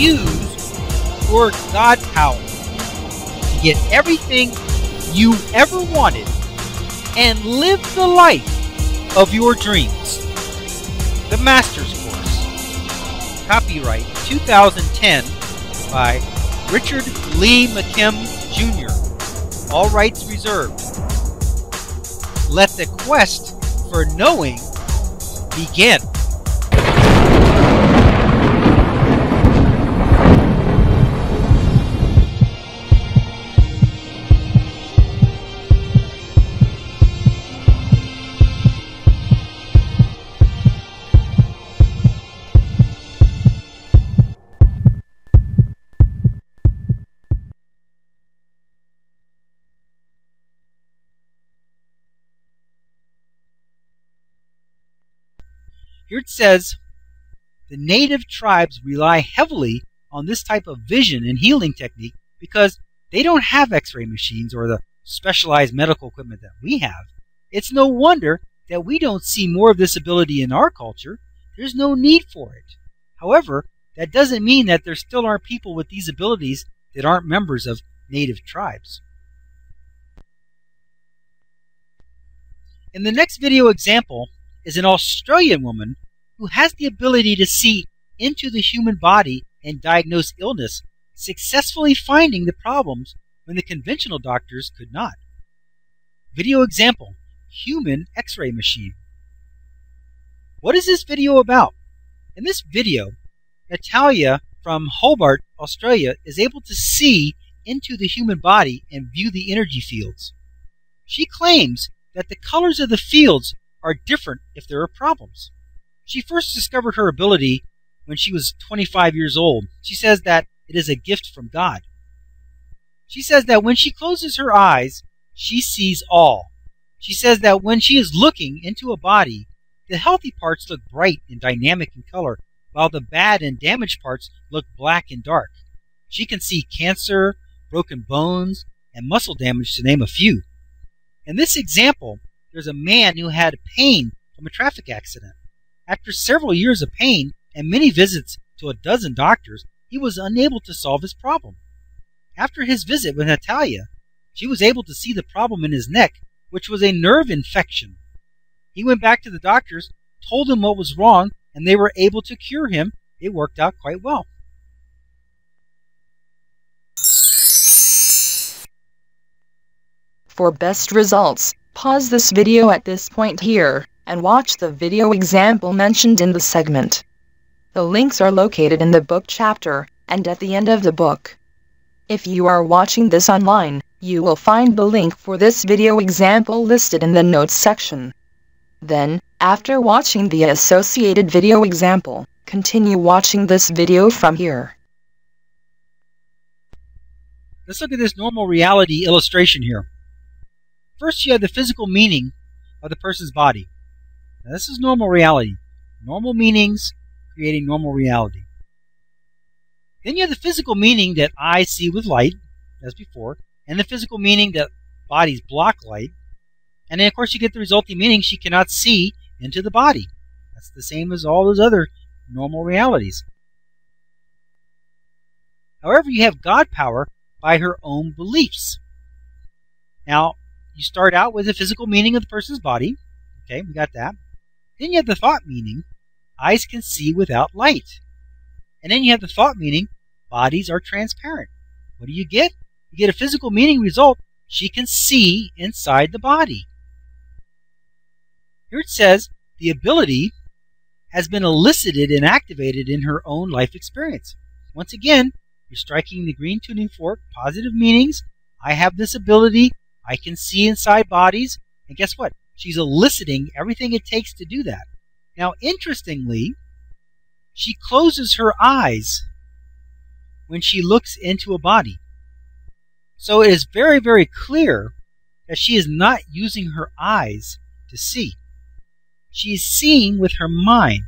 use your God power to get everything you ever wanted and live the life of your dreams. The Master's Course. Copyright 2010 by Richard Lee McKim Jr. All rights reserved. Let the quest for knowing begin. Here it says, the native tribes rely heavily on this type of vision and healing technique because they don't have X-ray machines or the specialized medical equipment that we have. It's no wonder that we don't see more of this ability in our culture. There's no need for it. However, that doesn't mean that there still aren't people with these abilities that aren't members of native tribes. In the next video example is an Australian woman who has the ability to see into the human body and diagnose illness, successfully finding the problems when the conventional doctors could not. Video example, human X-ray machine. What is this video about? In this video, Natalia from Hobart, Australia is able to see into the human body and view the energy fields. She claims that the colors of the fields are different if there are problems. She first discovered her ability when she was 25 years old. She says that it is a gift from God. She says that when she closes her eyes, she sees all. She says that when she is looking into a body, the healthy parts look bright and dynamic in color, while the bad and damaged parts look black and dark. She can see cancer, broken bones, and muscle damage, to name a few. In this example, there's a man who had pain from a traffic accident. After several years of pain and many visits to a dozen doctors, he was unable to solve his problem. After his visit with Natalia, she was able to see the problem in his neck, which was a nerve infection. He went back to the doctors, told them what was wrong, and they were able to cure him. It worked out quite well. For best results, pause this video at this point here, and watch the video example mentioned in the segment. The links are located in the book chapter, and at the end of the book. If you are watching this online, you will find the link for this video example listed in the notes section. Then, after watching the associated video example, continue watching this video from here. Let's look at this normal reality illustration here. First, you have the physical meaning of the person's body. Now, this is normal reality. Normal meanings creating normal reality. Then you have the physical meaning that eyes see with light, as before, and the physical meaning that bodies block light. And then, of course, you get the resulting meaning she cannot see into the body. That's the same as all those other normal realities. However, you have God power by her own beliefs. Now, you start out with the physical meaning of the person's body. Okay, we got that. Then you have the thought meaning, eyes can see without light. And then you have the thought meaning, bodies are transparent. What do you get? You get a physical meaning result, she can see inside the body. Here it says, the ability has been elicited and activated in her own life experience. Once again, you're striking the green tuning fork, positive meanings. I have this ability, I can see inside bodies, and guess what? She's eliciting everything it takes to do that. Now, interestingly, she closes her eyes when she looks into a body. So it is very, very clear that she is not using her eyes to see. She is seeing with her mind.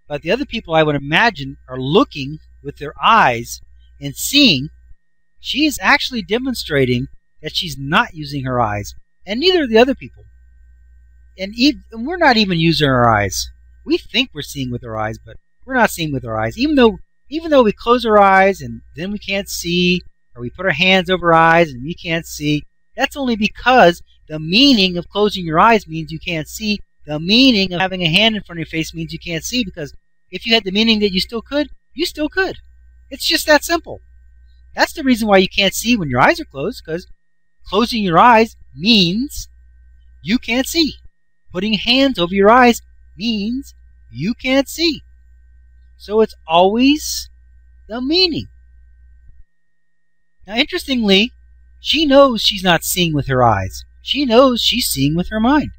But the other people, I would imagine, are looking with their eyes and seeing. She is actually demonstrating that she's not using her eyes, and neither are the other people. And we're not even using our eyes. We think we're seeing with our eyes, but we're not seeing with our eyes. Even though Even though we close our eyes and then we can't see, or we put our hands over our eyes and we can't see, that's only because the meaning of closing your eyes means you can't see. The meaning of having a hand in front of your face means you can't see, because if you had the meaning that you still could, you still could. It's just that simple. That's the reason why you can't see when your eyes are closed, because closing your eyes means you can't see. Putting hands over your eyes means you can't see. So it's always the meaning. Now, interestingly, she knows she's not seeing with her eyes. She knows she's seeing with her mind.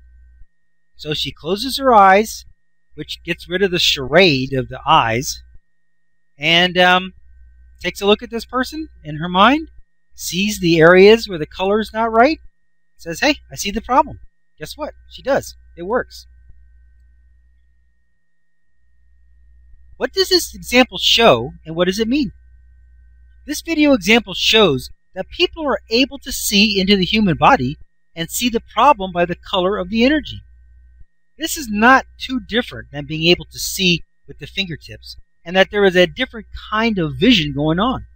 So she closes her eyes, which gets rid of the charade of the eyes, and takes a look at this person in her mind, sees the areas where the color is not right, says, hey, I see the problem. Guess what? She does. It works. What does this example show, and what does it mean? This video example shows that people are able to see into the human body and see the problem by the color of the energy. This is not too different than being able to see with the fingertips, and that there is a different kind of vision going on.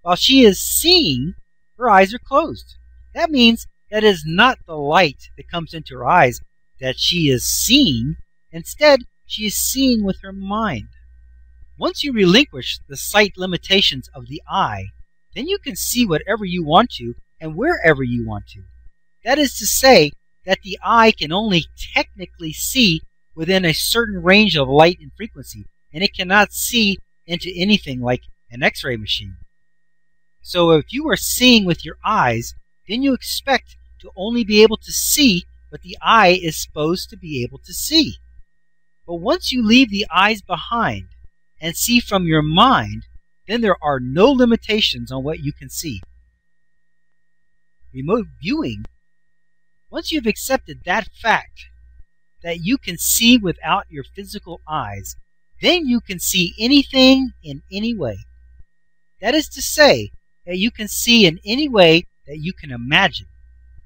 While she is seeing, her eyes are closed. That means that it is not the light that comes into her eyes that she is seeing. Instead, she is seeing with her mind. Once you relinquish the sight limitations of the eye, then you can see whatever you want to and wherever you want to. That is to say that the eye can only technically see within a certain range of light and frequency, and it cannot see into anything like an X-ray machine. So if you are seeing with your eyes, then you expect to only be able to see what the eye is supposed to be able to see. But once you leave the eyes behind and see from your mind, then there are no limitations on what you can see. Remote viewing, once you've accepted that fact, that you can see without your physical eyes, then you can see anything in any way. That is to say, that you can see in any way that you can imagine.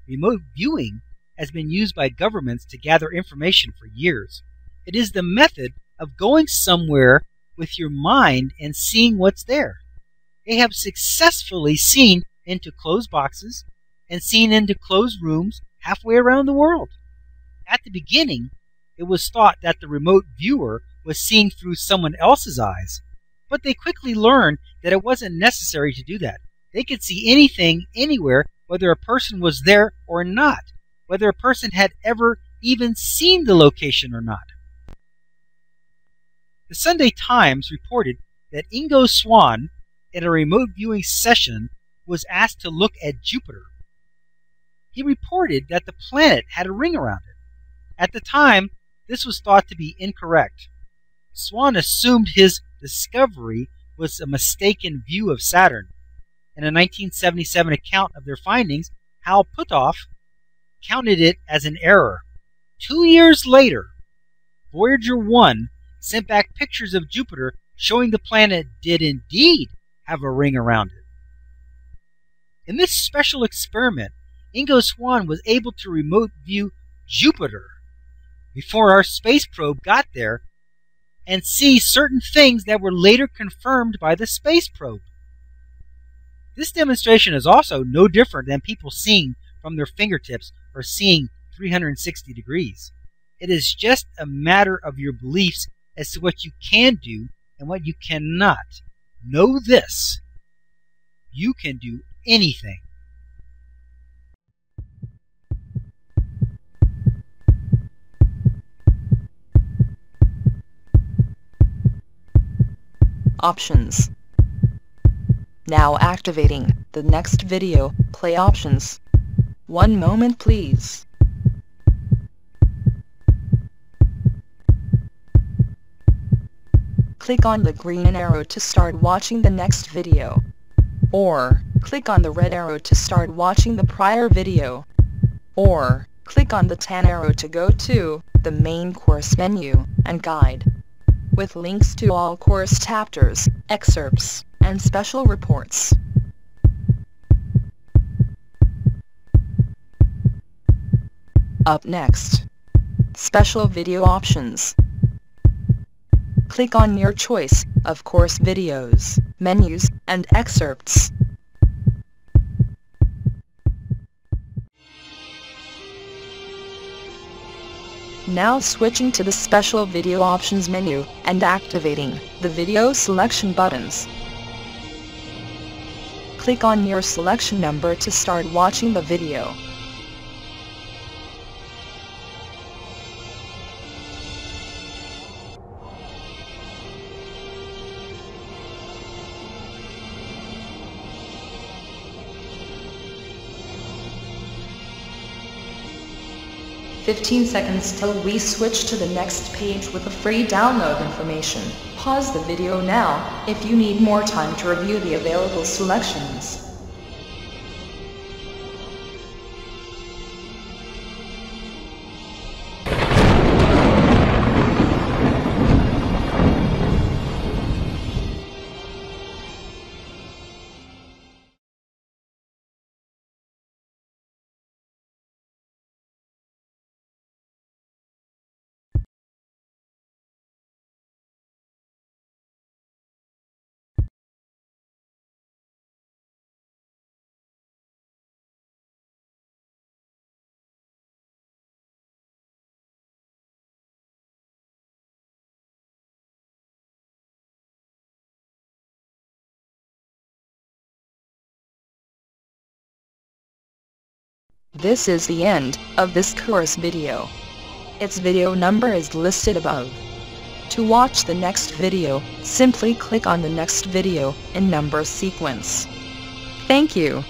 Remote viewing has been used by governments to gather information for years. It is the method of going somewhere with your mind and seeing what's there. They have successfully seen into closed boxes and seen into closed rooms halfway around the world. At the beginning, it was thought that the remote viewer was seeing through someone else's eyes, but they quickly learned that it wasn't necessary to do that. They could see anything, anywhere, whether a person was there or not, whether a person had ever even seen the location or not. The Sunday Times reported that Ingo Swann, in a remote viewing session, was asked to look at Jupiter. He reported that the planet had a ring around it. At the time, this was thought to be incorrect. Swann assumed his discovery was a mistaken view of Saturn. In a 1977 account of their findings, Hal Puthoff counted it as an error. 2 years later, Voyager 1 sent back pictures of Jupiter showing the planet did indeed have a ring around it. In this special experiment, Ingo Swann was able to remote view Jupiter before our space probe got there and see certain things that were later confirmed by the space probe. This demonstration is also no different than people seeing from their fingertips or seeing 360 degrees. It is just a matter of your beliefs as to what you can do and what you cannot. Know this: you can do anything. Options. Now activating the next video, play options. 1 moment please. Click on the green arrow to start watching the next video. Or, click on the red arrow to start watching the prior video. Or, click on the tan arrow to go to the main course menu and guide, with links to all course chapters, excerpts, and special reports. Up next, special video options. Click on your choice of course videos, menus, and excerpts. Now switching to the special video options menu, and activating the video selection buttons. Click on your selection number to start watching the video. "15 seconds till we switch to the next page with the free download information. Pause the video now if you need more time to review the available selections." This is the end of this course video. Its video number is listed above. To watch the next video, simply click on the next video in number sequence. Thank you.